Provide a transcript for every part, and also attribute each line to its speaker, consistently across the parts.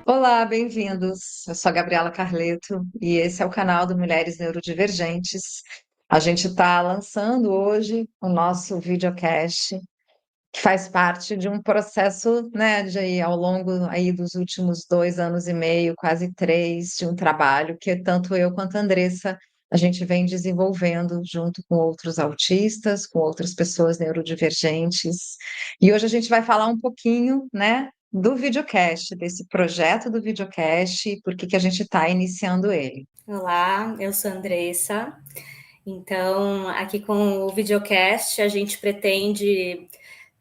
Speaker 1: Olá, bem-vindos. Eu sou a Gabriela Carleto e esse é o canal do Mulheres Neurodivergentes. A gente está lançando hoje o nosso videocast, que faz parte de um processo, né, ao longo aí dos últimos 2 anos e meio, quase três, de um trabalho que tanto eu quanto a Andressa a gente vem desenvolvendo junto com outros autistas, com outras pessoas neurodivergentes. E hoje a gente vai falar um pouquinho, né, do videocast, desse projeto do videocast e por que que a gente está iniciando ele.
Speaker 2: Olá, eu sou a Andressa. Então, aqui com o videocast, a gente pretende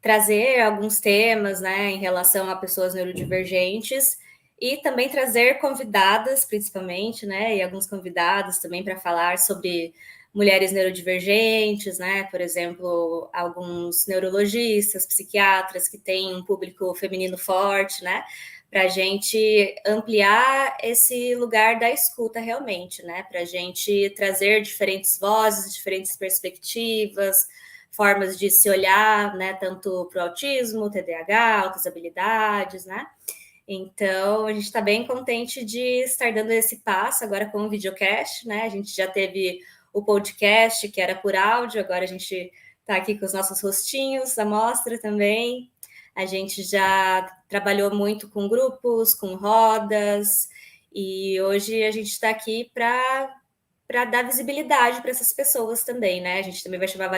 Speaker 2: trazer alguns temas, né, em relação a pessoas neurodivergentes e também trazer convidadas, principalmente, né, e alguns convidados também para falar sobre mulheres neurodivergentes, né, por exemplo, alguns neurologistas, psiquiatras que têm um público feminino forte, né, para a gente ampliar esse lugar da escuta realmente, né? Para a gente trazer diferentes vozes, diferentes perspectivas, formas de se olhar, né? Tanto para o autismo, TDAH, outras habilidades, né? Então, a gente está bem contente de estar dando esse passo agora com o videocast, né? A gente já teve o podcast, que era por áudio, agora a gente está aqui com os nossos rostinhos, a mostra também. A gente já trabalhou muito com grupos, com rodas, e hoje a gente está aqui para dar visibilidade para essas pessoas também, né? A gente também vai chamar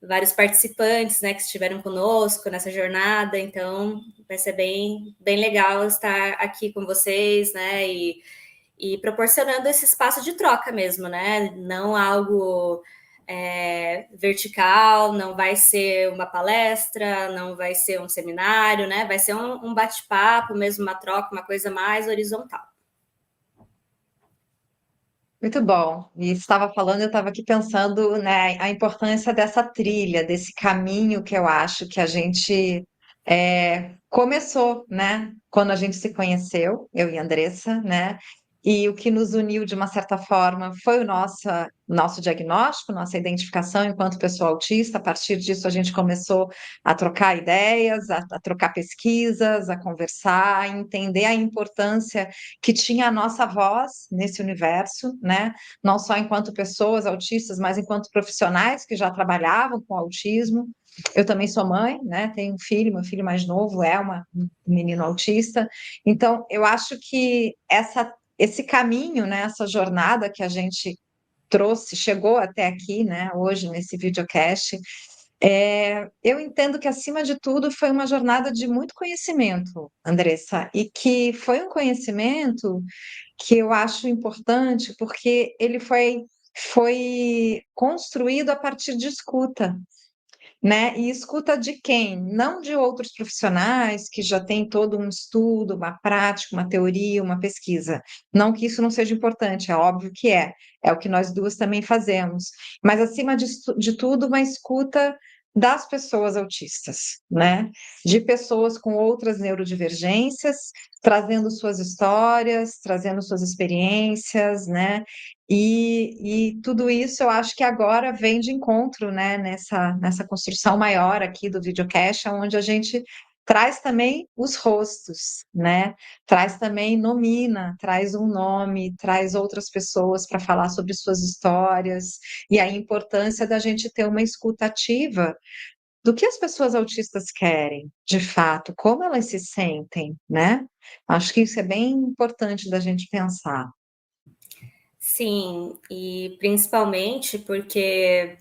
Speaker 2: vários participantes, né, que estiveram conosco nessa jornada, então vai ser bem legal estar aqui com vocês, né, e proporcionando esse espaço de troca mesmo, né, não algo vertical, não vai ser uma palestra, não vai ser um seminário, né, vai ser um bate-papo mesmo, uma troca, uma coisa mais horizontal.
Speaker 1: Muito bom. E estava falando, eu estava aqui pensando, né, a importância dessa trilha, desse caminho que eu acho que a gente começou, né, quando a gente se conheceu, eu e a Andressa, né, e o que nos uniu de uma certa forma foi o nosso diagnóstico, nossa identificação enquanto pessoa autista. A partir disso, a gente começou a trocar ideias, a trocar pesquisas, a conversar, a entender a importância que tinha a nossa voz nesse universo, né? Não só enquanto pessoas autistas, mas enquanto profissionais que já trabalhavam com autismo. Eu também sou mãe, né? Tenho um filho, meu filho mais novo um menino autista. Então, eu acho que esse caminho, né? Essa jornada que a gente trouxe, chegou até aqui, né? Hoje nesse videocast, eu entendo que, acima de tudo, foi uma jornada de muito conhecimento, Andressa, e que foi um conhecimento que eu acho importante porque ele foi construído a partir de escuta, né? E escuta de quem? Não de outros profissionais que já têm todo um estudo, uma prática, uma teoria, uma pesquisa. Não que isso não seja importante, é óbvio que é o que nós duas também fazemos. Mas, acima de tudo, uma escuta das pessoas autistas, né? De pessoas com outras neurodivergências, trazendo suas histórias, trazendo suas experiências, né? E tudo isso eu acho que agora vem de encontro, né, nessa construção maior aqui do videocast, onde a gente traz também os rostos, né? Traz também, nomina, traz um nome, traz outras pessoas para falar sobre suas histórias, e a importância da gente ter uma escuta ativa do que as pessoas autistas querem, de fato, como elas se sentem, né? Acho que isso é bem importante da gente pensar.
Speaker 2: Sim, e principalmente porque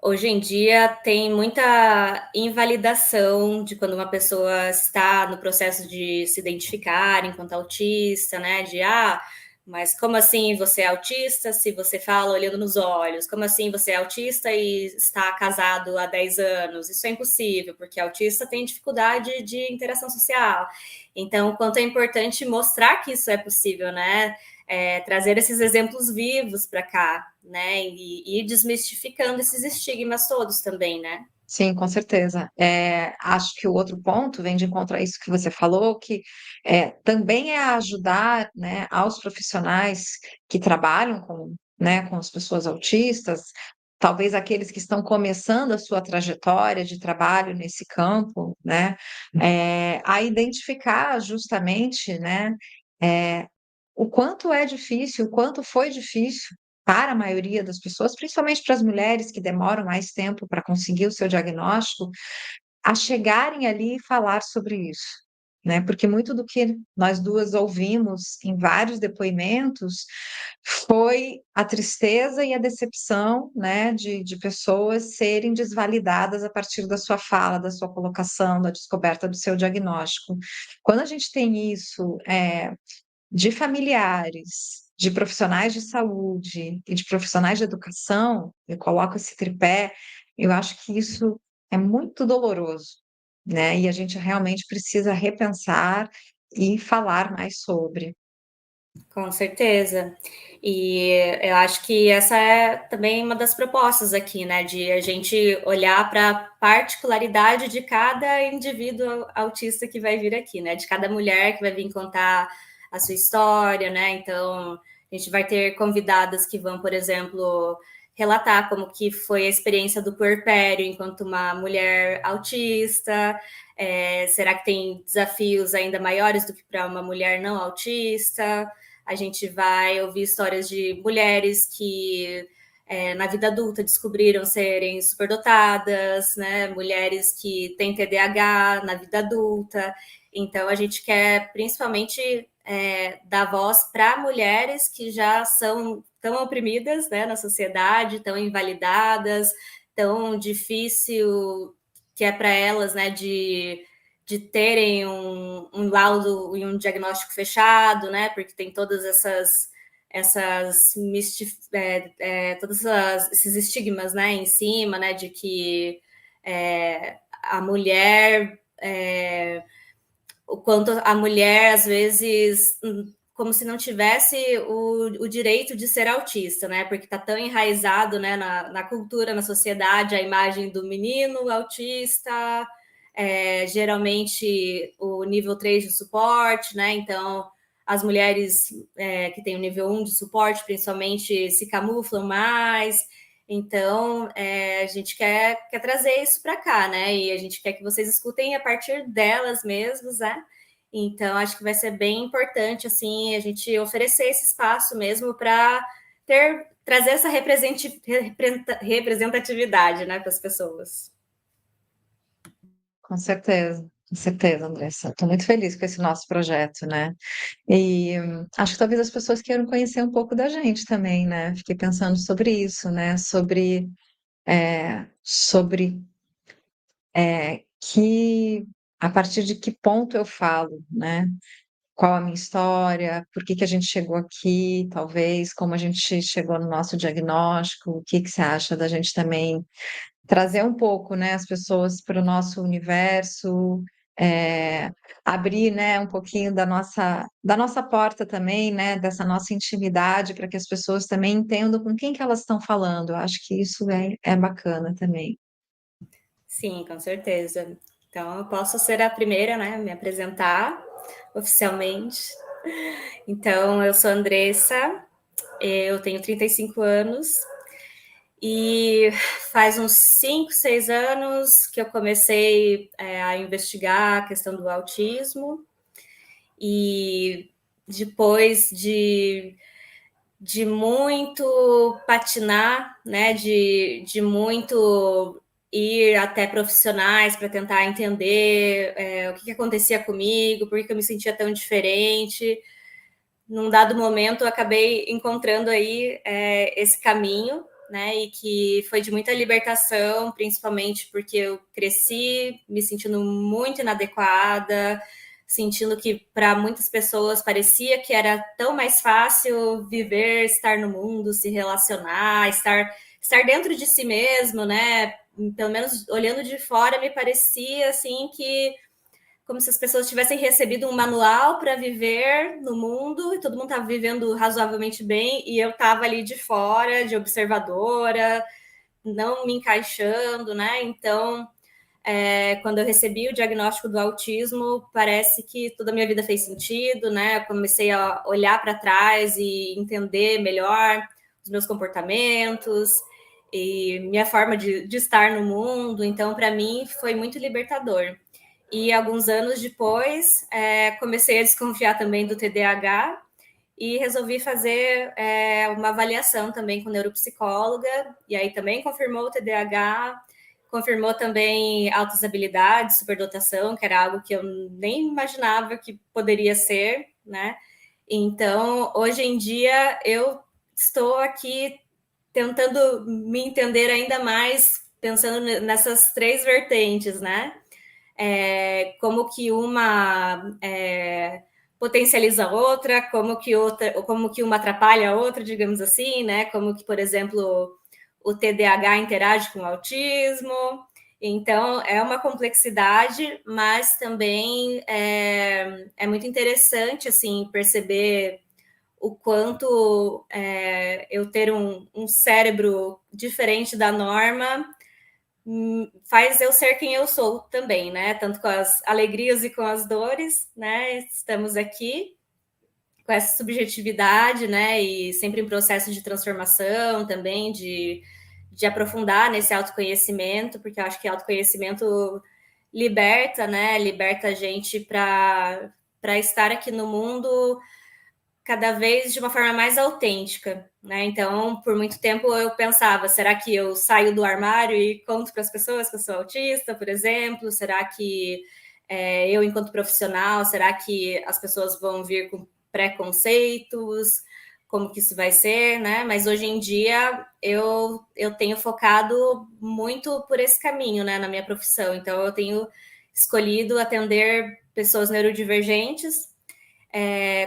Speaker 2: hoje em dia tem muita invalidação de quando uma pessoa está no processo de se identificar enquanto autista, né? Mas como assim você é autista se você fala olhando nos olhos? Como assim você é autista e está casado há 10 anos? Isso é impossível, porque autista tem dificuldade de interação social. Então, quanto é importante mostrar que isso é possível, né? Trazer esses exemplos vivos para cá, né? E ir desmistificando esses estigmas todos também, né?
Speaker 1: Sim, com certeza. Acho que o outro ponto vem de encontro a isso que você falou, que também é ajudar, né, aos profissionais que trabalham com, né, com as pessoas autistas talvez aqueles que estão começando a sua trajetória de trabalho nesse campo, né, a identificar justamente, né, é, o quanto é difícil, o quanto foi difícil para a maioria das pessoas, principalmente para as mulheres que demoram mais tempo para conseguir o seu diagnóstico, a chegarem ali e falar sobre isso, né? Porque muito do que nós duas ouvimos em vários depoimentos foi a tristeza e a decepção, né, de pessoas serem desvalidadas a partir da sua fala, da sua colocação, da descoberta do seu diagnóstico. Quando a gente tem isso, de familiares, de profissionais de saúde e de profissionais de educação, eu coloco esse tripé, eu acho que isso é muito doloroso, né? E a gente realmente precisa repensar e falar mais sobre.
Speaker 2: Com certeza. E eu acho que essa é também uma das propostas aqui, né? De a gente olhar para a particularidade de cada indivíduo autista que vai vir aqui, né? De cada mulher que vai vir contar a sua história, né? Então, a gente vai ter convidadas que vão, por exemplo, relatar como que foi a experiência do puerpério enquanto uma mulher autista. Será que tem desafios ainda maiores do que para uma mulher não autista? A gente vai ouvir histórias de mulheres que na vida adulta descobriram serem superdotadas, né? Mulheres que têm TDAH na vida adulta. Então, a gente quer principalmente dar voz para mulheres que já são tão oprimidas, né, na sociedade, tão invalidadas, tão difícil que é para elas, né, de terem um laudo e um diagnóstico fechado, né? Porque tem todas todos esses estigmas, né, em cima, né, de que a mulher, o quanto a mulher às vezes como se não tivesse o direito de ser autista, né? Porque está tão enraizado, né, na cultura, na sociedade, a imagem do menino autista, geralmente o nível 3 de suporte, né? Então, as mulheres que têm o nível 1 de suporte, principalmente, se camuflam mais. Então, a gente quer trazer isso para cá, né? E a gente quer que vocês escutem a partir delas mesmas, né? Então, acho que vai ser bem importante, assim, a gente oferecer esse espaço mesmo para trazer essa representatividade, né, para as pessoas.
Speaker 1: Com certeza, Andressa. Estou muito feliz com esse nosso projeto, né? E acho que talvez as pessoas queiram conhecer um pouco da gente também, né? Fiquei pensando sobre isso, né? Sobre que a partir de que ponto eu falo, né? Qual a minha história, por que que a gente chegou aqui, talvez, como a gente chegou no nosso diagnóstico, o que que você acha da gente também trazer um pouco, né, as pessoas para o nosso universo, é, abrir, né, um pouquinho da nossa porta também, né, dessa nossa intimidade, para que as pessoas também entendam com quem que elas estão falando. Eu acho que isso é bacana também.
Speaker 2: Sim, com certeza. Então, eu posso ser a primeira, né, a me apresentar oficialmente. Então, eu sou Andressa, eu tenho 35 anos e faz uns 5, 6 anos que eu comecei a investigar a questão do autismo e depois de muito patinar, né, de muito ir até profissionais para tentar entender o que acontecia comigo, por que eu me sentia tão diferente. Num dado momento, eu acabei encontrando aí esse caminho, né, e que foi de muita libertação, principalmente porque eu cresci me sentindo muito inadequada, sentindo que para muitas pessoas parecia que era tão mais fácil viver, estar no mundo, se relacionar, estar dentro de si mesmo, né? Pelo menos olhando de fora, me parecia assim que como se as pessoas tivessem recebido um manual para viver no mundo e todo mundo estava vivendo razoavelmente bem e eu estava ali de fora, de observadora, não me encaixando, né? Então, quando eu recebi o diagnóstico do autismo, parece que toda a minha vida fez sentido, né? Eu comecei a olhar para trás e entender melhor os meus comportamentos. e minha forma de estar no mundo. Então, para mim, foi muito libertador. E alguns anos depois, comecei a desconfiar também do TDAH e resolvi fazer uma avaliação também com neuropsicóloga, e aí também confirmou o TDAH, confirmou também altas habilidades, superdotação, que era algo que eu nem imaginava que poderia ser, né? Então, hoje em dia, eu estou aqui tentando me entender ainda mais, pensando nessas três vertentes, né? Como que uma potencializa a outra, como que uma atrapalha a outra, digamos assim, né? Como que, por exemplo, o TDAH interage com o autismo. Então, é uma complexidade, mas também é muito interessante, assim, perceber o quanto eu ter um cérebro diferente da norma faz eu ser quem eu sou também, né? Tanto com as alegrias e com as dores, né? Estamos aqui com essa subjetividade, né? E sempre em processo de transformação também, de aprofundar nesse autoconhecimento, porque eu acho que autoconhecimento liberta, né? Liberta a gente para estar aqui no mundo cada vez de uma forma mais autêntica, né? Então, por muito tempo eu pensava, será que eu saio do armário e conto para as pessoas que eu sou autista, por exemplo? Será que eu, enquanto profissional, será que as pessoas vão vir com preconceitos? Como que isso vai ser, né? Mas hoje em dia eu tenho focado muito por esse caminho, né, na minha profissão. Então, eu tenho escolhido atender pessoas neurodivergentes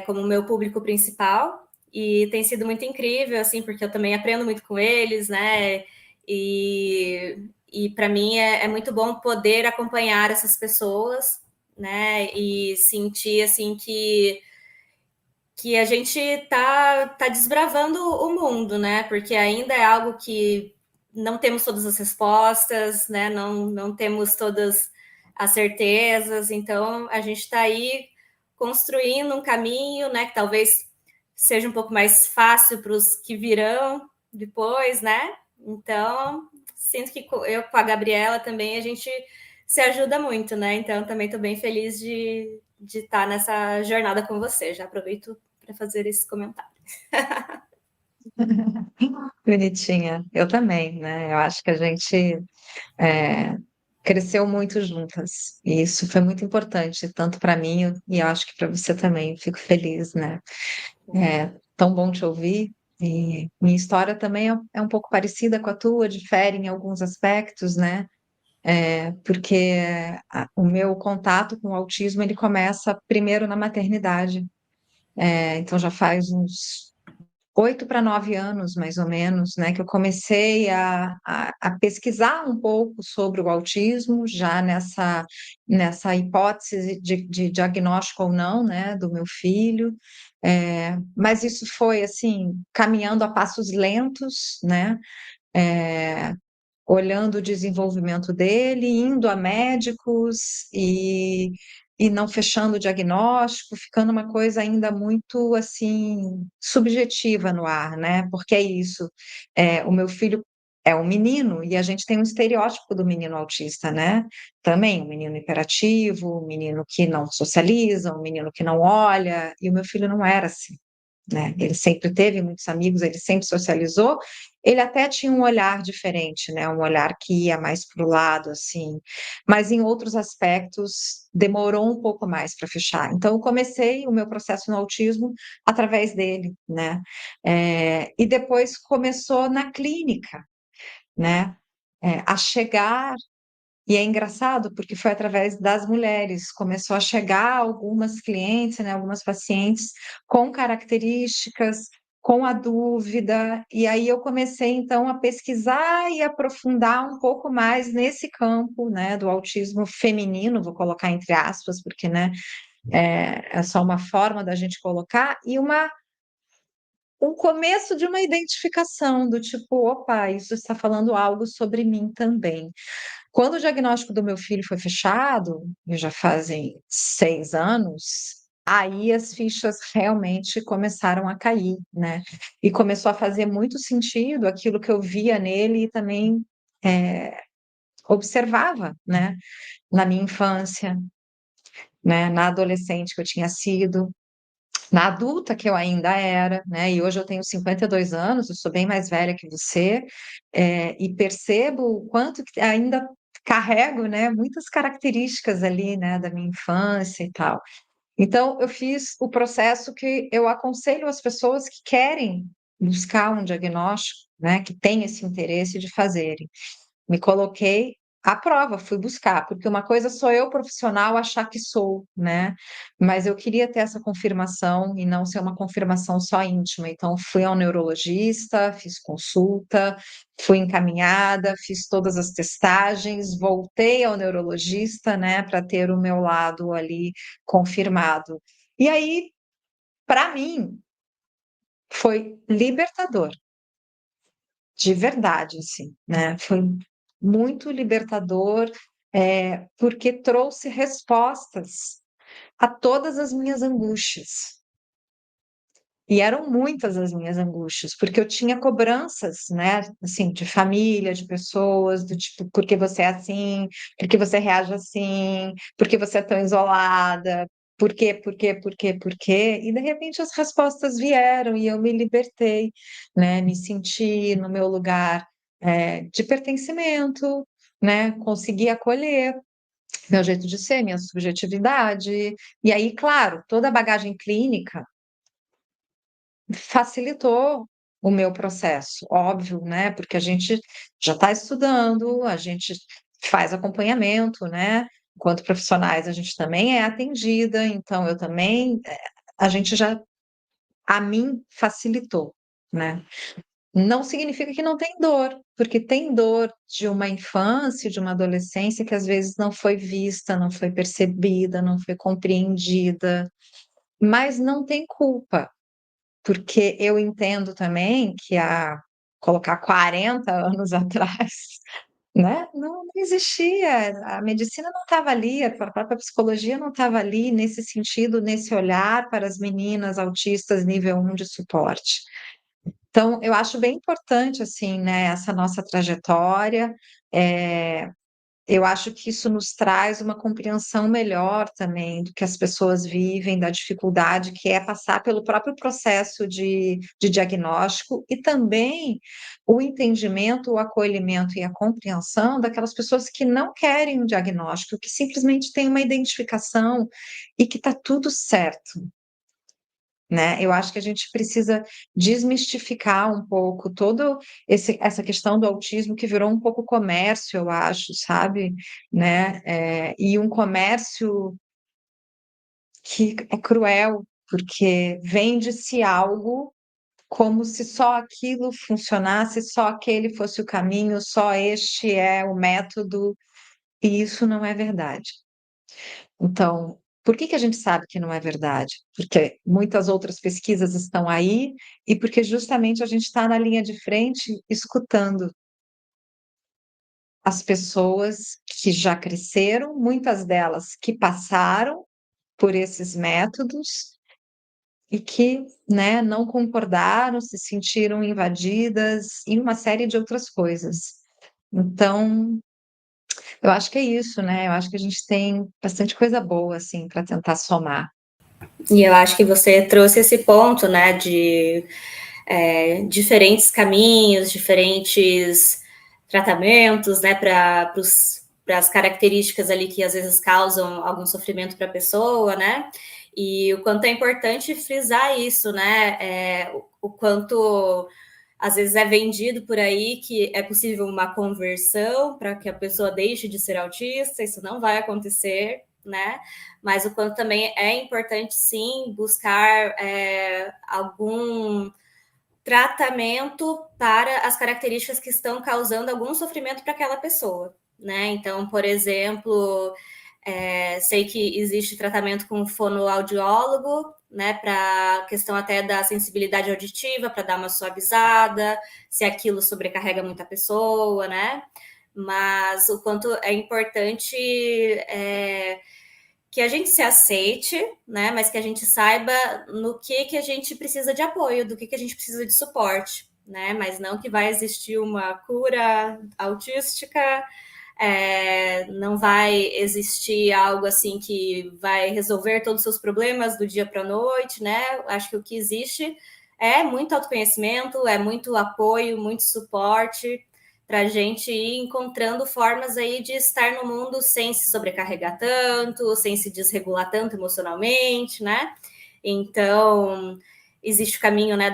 Speaker 2: como meu público principal, e tem sido muito incrível, assim, porque eu também aprendo muito com eles, né? E para mim é muito bom poder acompanhar essas pessoas, né? E sentir assim que a gente tá desbravando o mundo, né? Porque ainda é algo que não temos todas as respostas, né? Não temos todas as certezas, então a gente está aí construindo um caminho, né? Que talvez seja um pouco mais fácil para os que virão depois, né? Então, sinto que eu com a Gabriela também a gente se ajuda muito, né? Então, também estou bem feliz de estar nessa jornada com você. Já aproveito para fazer esse comentário.
Speaker 1: Bonitinha. Eu também, né? Eu acho que a gente é, cresceu muito juntas. E isso foi muito importante, tanto para mim e eu acho que para você também. Fico feliz, né? É tão bom te ouvir. E minha história também é um pouco parecida com a tua, difere em alguns aspectos, né? Porque o meu contato com o autismo ele começa primeiro na maternidade. Então já faz uns 8 para 9 anos, mais ou menos, né, que eu comecei a pesquisar um pouco sobre o autismo, já nessa hipótese de diagnóstico ou não, né, do meu filho. Mas isso foi, assim, caminhando a passos lentos, né, é, olhando o desenvolvimento dele, indo a médicos e não fechando o diagnóstico, ficando uma coisa ainda muito assim subjetiva no ar, né? Porque é isso. O meu filho é um menino e a gente tem um estereótipo do menino autista, né? Também um menino hiperativo, um menino que não socializa, um menino que não olha, e o meu filho não era assim, né? Ele sempre teve muitos amigos, ele sempre socializou. Ele até tinha um olhar diferente, né? Um olhar que ia mais para o lado, assim. Mas em outros aspectos demorou um pouco mais para fechar. Então eu comecei o meu processo no autismo através dele, né? E depois começou na clínica, né? A chegar e é engraçado porque foi através das mulheres, começou a chegar algumas clientes, né, algumas pacientes com características, com a dúvida, e aí eu comecei então a pesquisar e aprofundar um pouco mais nesse campo, né, do autismo feminino, vou colocar entre aspas, porque, né, é só uma forma da gente colocar, e um começo de uma identificação do tipo, opa, isso está falando algo sobre mim também. Quando o diagnóstico do meu filho foi fechado, já fazem 6 anos, aí as fichas realmente começaram a cair, né? E começou a fazer muito sentido aquilo que eu via nele e também observava, né? Na minha infância, né? Na adolescente que eu tinha sido, na adulta que eu ainda era, né? E hoje eu tenho 52 anos, eu sou bem mais velha que você, e percebo o quanto que ainda carrego, né? Muitas características ali, né? Da minha infância e tal. Então, eu fiz o processo que eu aconselho as pessoas que querem buscar um diagnóstico, né, que têm esse interesse de fazerem. Me coloquei à prova, fui buscar, porque uma coisa sou eu profissional achar que sou, né? Mas eu queria ter essa confirmação e não ser uma confirmação só íntima. Então, fui ao neurologista, fiz consulta, fui encaminhada, fiz todas as testagens, voltei ao neurologista, né, para ter o meu lado ali confirmado. E aí, para mim, foi libertador. De verdade, assim, né? Foi muito libertador, porque trouxe respostas a todas as minhas angústias. E eram muitas as minhas angústias, porque eu tinha cobranças, né, assim, de família, de pessoas, do tipo, por que você é assim? Por que você reage assim? Por que você é tão isolada? Por quê, por quê, por quê, por quê? E de repente as respostas vieram e eu me libertei, né? Me senti no meu lugar, de pertencimento, né? Consegui acolher meu jeito de ser, minha subjetividade. E aí, claro, toda a bagagem clínica facilitou o meu processo, óbvio, né? Porque a gente já está estudando, a gente faz acompanhamento, né? Enquanto profissionais, a gente também é atendida, então eu também, a gente já, a mim facilitou, né? Não significa que não tem dor, porque tem dor de uma infância, de uma adolescência que às vezes não foi vista, não foi percebida, não foi compreendida, mas não tem culpa, porque eu entendo também que há colocar 40 anos atrás, né, não existia, a medicina não estava ali, a própria psicologia não estava ali nesse sentido, nesse olhar para as meninas autistas nível 1 de suporte. Então, eu acho bem importante, assim, né, essa nossa trajetória, eh, eu acho que isso nos traz uma compreensão melhor também do que as pessoas vivem, da dificuldade que é passar pelo próprio processo de diagnóstico e também o entendimento, o acolhimento e a compreensão daquelas pessoas que não querem um diagnóstico, que simplesmente têm uma identificação e que está tudo certo, né? Eu acho que a gente precisa desmistificar um pouco todo essa questão do autismo que virou um pouco comércio, eu acho, sabe? Né? E um comércio que é cruel, porque vende-se algo como se só aquilo funcionasse, só aquele fosse o caminho, só este é o método, e isso não é verdade. Então, por que que a gente sabe que não é verdade? Porque muitas outras pesquisas estão aí e porque justamente a gente está na linha de frente escutando as pessoas que já cresceram, muitas delas que passaram por esses métodos e que, né, não concordaram, se sentiram invadidas e uma série de outras coisas. Então, eu acho que é isso, né? Eu acho que a gente tem bastante coisa boa assim para tentar somar.
Speaker 2: E eu acho que você trouxe esse ponto, né, de diferentes caminhos, diferentes tratamentos, né, para as características ali que às vezes causam algum sofrimento para a pessoa, né? E o quanto é importante frisar isso, né? O quanto às vezes é vendido por aí que é possível uma conversão para que a pessoa deixe de ser autista, isso não vai acontecer, né? Mas o quanto também é importante, sim, buscar algum tratamento para as características que estão causando algum sofrimento para aquela pessoa, né? Então, por exemplo, sei que existe tratamento com fonoaudiólogo, né, para questão até da sensibilidade auditiva, para dar uma suavizada, se aquilo sobrecarrega muito a pessoa, né? Mas o quanto é importante que a gente se aceite, né? Mas que a gente saiba no que a gente precisa de apoio, do que a gente precisa de suporte, né? Mas não que vai existir uma cura autística, não vai existir algo assim que vai resolver todos os seus problemas do dia para a noite, né? Acho que o que existe é muito autoconhecimento, é muito apoio, muito suporte, para a gente ir encontrando formas aí de estar no mundo sem se sobrecarregar tanto, sem se desregular tanto emocionalmente, né? Então, existe o caminho, né,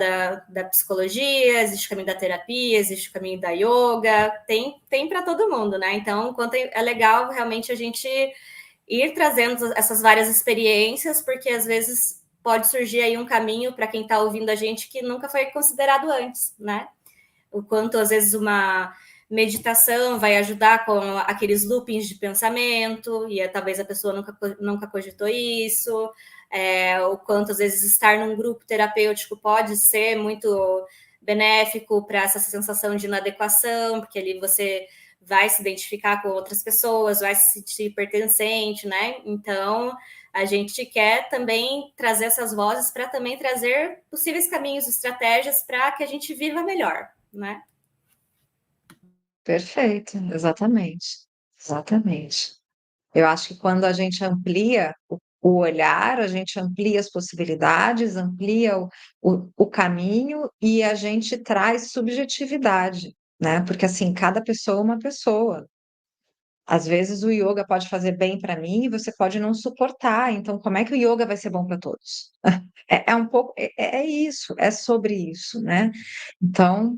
Speaker 2: da psicologia, existe o caminho da terapia, existe o caminho da yoga, tem para todo mundo, né? Então, quanto é legal realmente a gente ir trazendo essas várias experiências, porque às vezes pode surgir aí um caminho para quem está ouvindo a gente que nunca foi considerado antes, né? O quanto às vezes uma meditação vai ajudar com aqueles loopings de pensamento, e talvez a pessoa nunca cogitou isso, o quanto às vezes estar num grupo terapêutico pode ser muito benéfico para essa sensação de inadequação, porque ali você vai se identificar com outras pessoas, vai se sentir pertencente, né? Então, a gente quer também trazer essas vozes para também trazer possíveis caminhos, estratégias para que a gente viva melhor, né?
Speaker 1: Perfeito, exatamente. Exatamente. Eu acho que quando a gente amplia o olhar, a gente amplia as possibilidades, amplia o caminho e a gente traz subjetividade, né? Porque assim, cada pessoa é uma pessoa. Às vezes o yoga pode fazer bem para mim e você pode não suportar. Então, como é que o yoga vai ser bom para todos? É um pouco, é isso, é sobre isso, né? Então,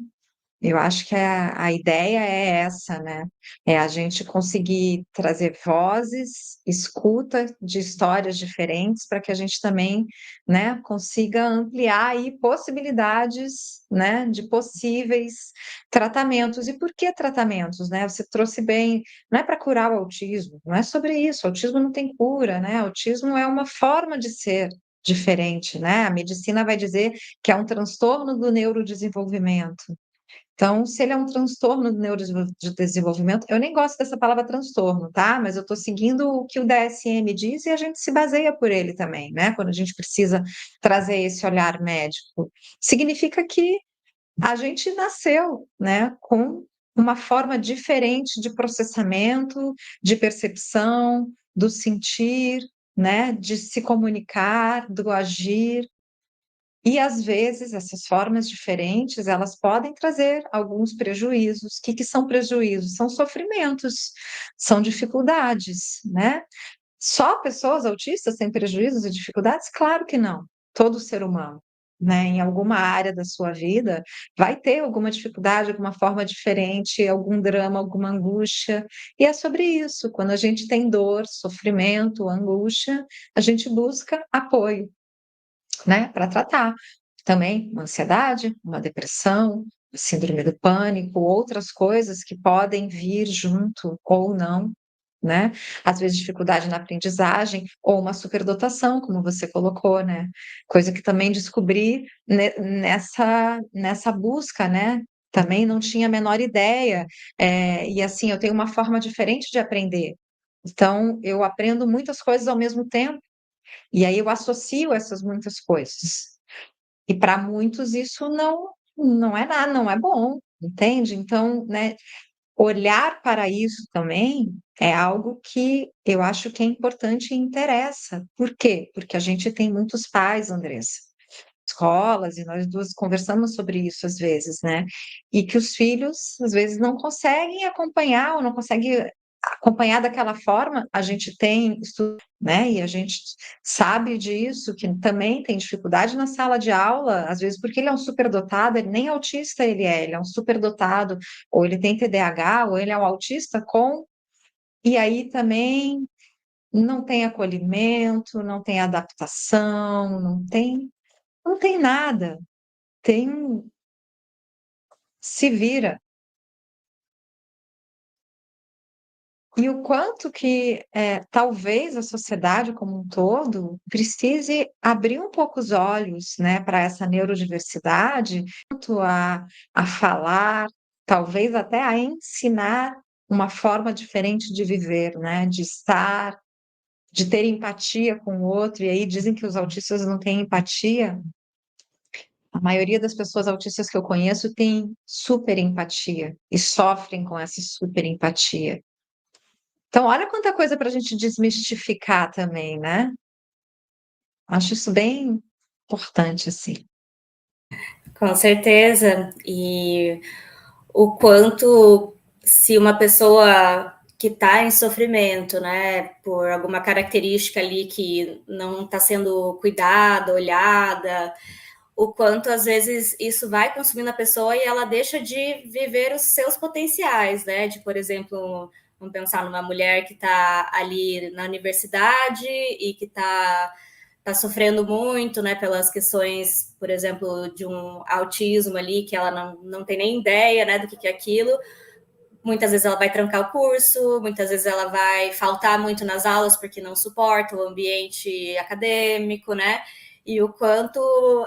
Speaker 1: eu acho que a ideia é essa, né? É a gente conseguir trazer vozes, escuta de histórias diferentes para que a gente também, né, consiga ampliar aí possibilidades, né, de possíveis tratamentos. E por que tratamentos, né? Você trouxe bem, não é para curar o autismo, não é sobre isso. O autismo não tem cura, né? O autismo é uma forma de ser diferente, né? A medicina vai dizer que é um transtorno do neurodesenvolvimento. Então, se ele é um transtorno do neurodesenvolvimento, eu nem gosto dessa palavra transtorno, tá? Mas eu estou seguindo o que o DSM diz e a gente se baseia por ele também, né? Quando a gente precisa trazer esse olhar médico. Significa que a gente nasceu, né, com uma forma diferente de processamento, de percepção, do sentir, né, de se comunicar, do agir. E às vezes essas formas diferentes, elas podem trazer alguns prejuízos. Que são prejuízos? São sofrimentos, são dificuldades, né? Só pessoas autistas têm prejuízos e dificuldades? Claro que não. Todo ser humano, né, em alguma área da sua vida, vai ter alguma dificuldade, alguma forma diferente, algum drama, alguma angústia. E é sobre isso. Quando a gente tem dor, sofrimento, angústia, a gente busca apoio, né, para tratar. Também uma ansiedade, uma depressão, síndrome do pânico, outras coisas que podem vir junto ou não, né? Às vezes dificuldade na aprendizagem ou uma superdotação, como você colocou, né? Coisa que também descobri nessa busca, né? Também não tinha a menor ideia. E assim, eu tenho uma forma diferente de aprender. Então, eu aprendo muitas coisas ao mesmo tempo. E aí eu associo essas muitas coisas. E para muitos isso não é nada, não é bom, entende? Então, né, olhar para isso também é algo que eu acho que é importante e interessa. Por quê? Porque a gente tem muitos pais, Andressa, escolas, e nós duas conversamos sobre isso às vezes, né? E que os filhos, às vezes, não conseguem acompanhar ou não conseguem acompanhar daquela forma. A gente tem estudo, né? E a gente sabe disso, que também tem dificuldade na sala de aula, às vezes porque ele é um superdotado, ele nem autista ele é um superdotado, ou ele tem TDAH, ou ele é um autista com... E aí também não tem acolhimento, não tem adaptação, não tem nada. Tem se vira. E o quanto que talvez a sociedade como um todo precise abrir um pouco os olhos, né, para essa neurodiversidade, quanto a falar, talvez até a ensinar uma forma diferente de viver, né, de estar, de ter empatia com o outro, e aí dizem que os autistas não têm empatia. A maioria das pessoas autistas que eu conheço tem super empatia e sofrem com essa super empatia. Então, olha quanta coisa para a gente desmistificar também, né? Acho isso bem importante, assim.
Speaker 2: Com certeza. E o quanto, se uma pessoa que está em sofrimento, né, por alguma característica ali que não está sendo cuidada, olhada, o quanto às vezes isso vai consumindo a pessoa e ela deixa de viver os seus potenciais, né? De, por exemplo, vamos pensar numa mulher que está ali na universidade e que está sofrendo muito, né, pelas questões, por exemplo, de um autismo ali, que ela não tem nem ideia, né, do que é aquilo. Muitas vezes ela vai trancar o curso, muitas vezes ela vai faltar muito nas aulas porque não suporta o ambiente acadêmico, né? E o quanto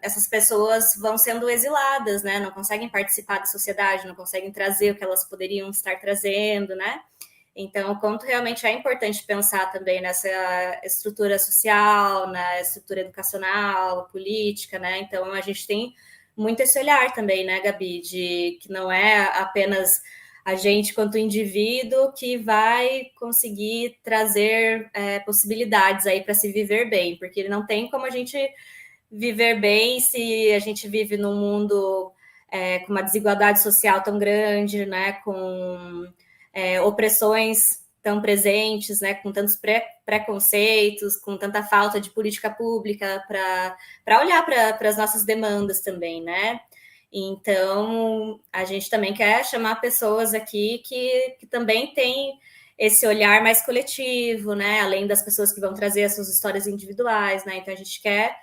Speaker 2: essas pessoas vão sendo exiladas, né? Não conseguem participar da sociedade, não conseguem trazer o que elas poderiam estar trazendo, né? Então, o quanto realmente é importante pensar também nessa estrutura social, na estrutura educacional, política, né? Então, a gente tem muito esse olhar também, né, Gabi, de que não é apenas a gente, quanto indivíduo, que vai conseguir trazer possibilidades aí para se viver bem, porque não tem como a gente viver bem se a gente vive num mundo com uma desigualdade social tão grande, né, com opressões tão presentes, né, com tantos preconceitos, com tanta falta de política pública para olhar para as nossas demandas também, né? Então, a gente também quer chamar pessoas aqui que também têm esse olhar mais coletivo, né? Além das pessoas que vão trazer as suas histórias individuais, né? Então, a gente quer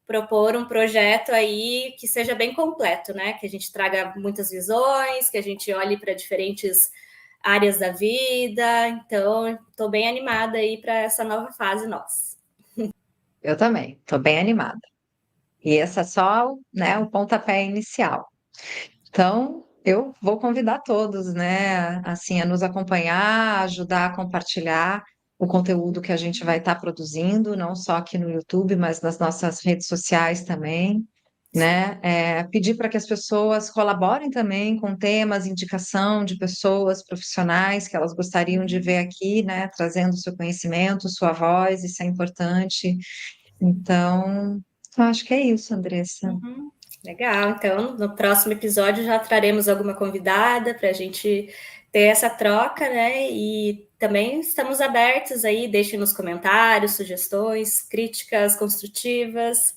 Speaker 2: propor um projeto aí que seja bem completo, né? Que a gente traga muitas visões, que a gente olhe para diferentes áreas da vida. Então, estou bem animada aí para essa nova fase nossa.
Speaker 1: Eu também, estou bem animada. E esse é só, né, o pontapé inicial. Então, eu vou convidar todos, né, assim, a nos acompanhar, ajudar a compartilhar o conteúdo que a gente vai estar produzindo, não só aqui no YouTube, mas nas nossas redes sociais também, né? Pedir para que as pessoas colaborem também com temas, indicação de pessoas profissionais que elas gostariam de ver aqui, né, trazendo seu conhecimento, sua voz, isso é importante. Então, eu acho que é isso, Andressa.
Speaker 2: Uhum. Legal, então no próximo episódio já traremos alguma convidada para a gente ter essa troca, né? E também estamos abertos aí, deixem nos comentários sugestões, críticas construtivas.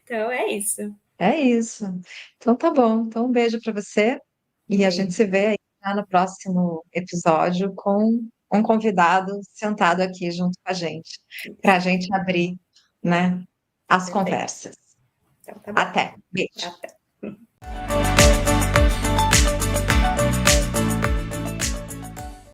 Speaker 2: Então é isso.
Speaker 1: É isso. Então tá bom. Então um beijo para você e a gente
Speaker 2: Bem,
Speaker 1: se vê aí já no próximo episódio com um convidado sentado aqui junto com a gente, para a gente abrir, né, as
Speaker 2: perfeito.
Speaker 1: conversas.
Speaker 2: Então tá bom.
Speaker 1: Até. Beijo.
Speaker 2: Até.